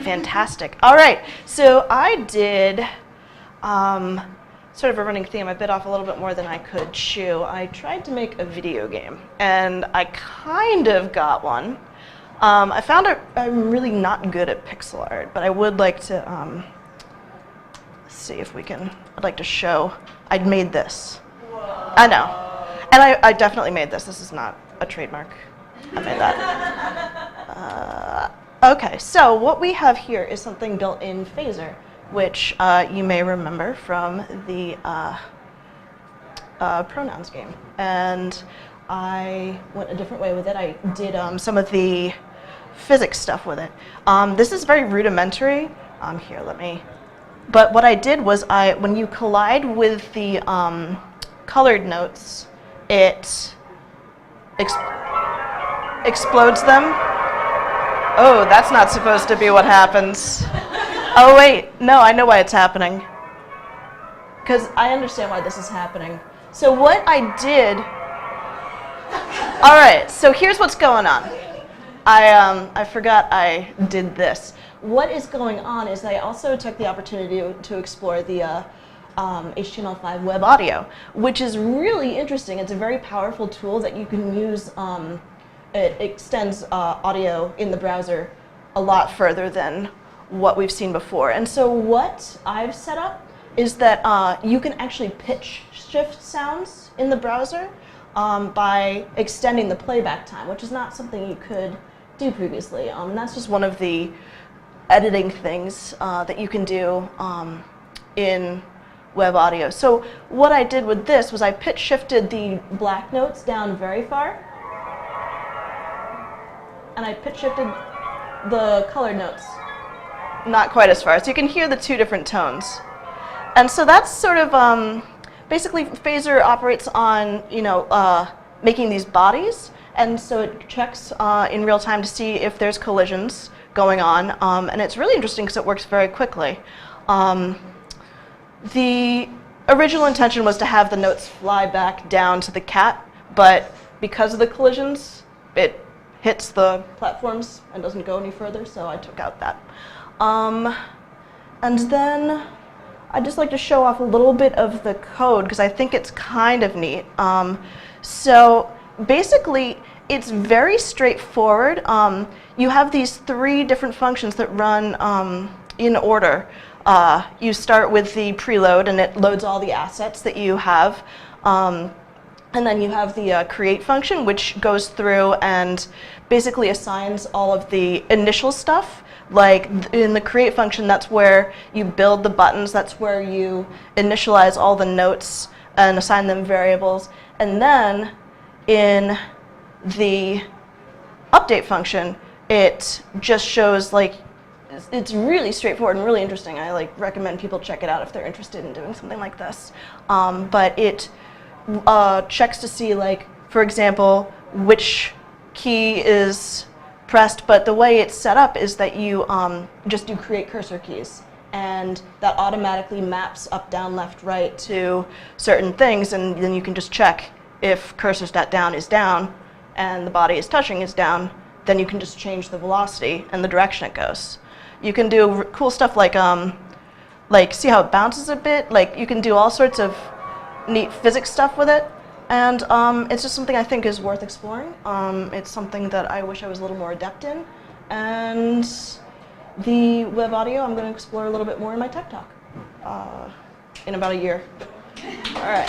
Fantastic. All right, so I did sort of a running theme. I bit off a little bit more than I could chew. I tried to make a video game, and I kind of got one. I found I'm really not good at pixel art, but I would like to see if we can. I'd like to show. I'd made this. Whoa. I know, and I definitely made this. This is not a trademark. I made that. Okay, so what we have here is something built in Phaser, which you may remember from the pronouns game. And I went a different way with it. I did some of the physics stuff with it. This is very rudimentary. Here, let me. But what I did was when you collide with the colored notes, it explodes them. Oh, that's not supposed to be what happens. Oh, wait. No, I know why it's happening. Because I understand why this is happening. So what I did... All right, so here's what's going on. I forgot I did this. What is going on is I also took the opportunity to explore the HTML5 web audio, which is really interesting. It's a very powerful tool that you can use. It extends audio in the browser a lot further than what we've seen before. And so what I've set up is that you can actually pitch shift sounds in the browser by extending the playback time, which is not something you could do previously. And that's just one of the editing things that you can do in web audio. So what I did with this was I pitch shifted the black notes down very far, and I pitch shifted the colored notes not quite as far. So you can hear the two different tones. And so that's sort of, basically Phaser operates on, making these bodies. And so it checks in real time to see if there's collisions going on. And it's really interesting because it works very quickly. The original intention was to have the notes fly back down to the cat, but because of the collisions, it hits the platforms and doesn't go any further, so I took out that. And then I'd just like to show off a little bit of the code because I think it's kind of neat. So basically, it's very straightforward. You have these 3 different functions that run in order. You start with the preload, and it loads all the assets that you have. And then you have the create function, which goes through and basically assigns all of the initial stuff. Like in the create function, that's where you build the buttons. That's where you initialize all the notes and assign them variables. And then in the update function, it just shows it's really straightforward and really interesting. I recommend people check it out if they're interested in doing something like this. But it checks to see, for example, which key is pressed, but the way it's set up is that you just do create cursor keys, and that automatically maps up, down, left, right to certain things, and then you can just check if cursor.down is down and the body is touching is down, then you can just change the velocity and the direction it goes. You can do cool stuff like see how it bounces a bit, you can do all sorts of neat physics stuff with it, and it's just something I think is worth exploring. It's something that I wish I was a little more adept in, and the web audio I'm going to explore a little bit more in my tech talk in about a year. All right.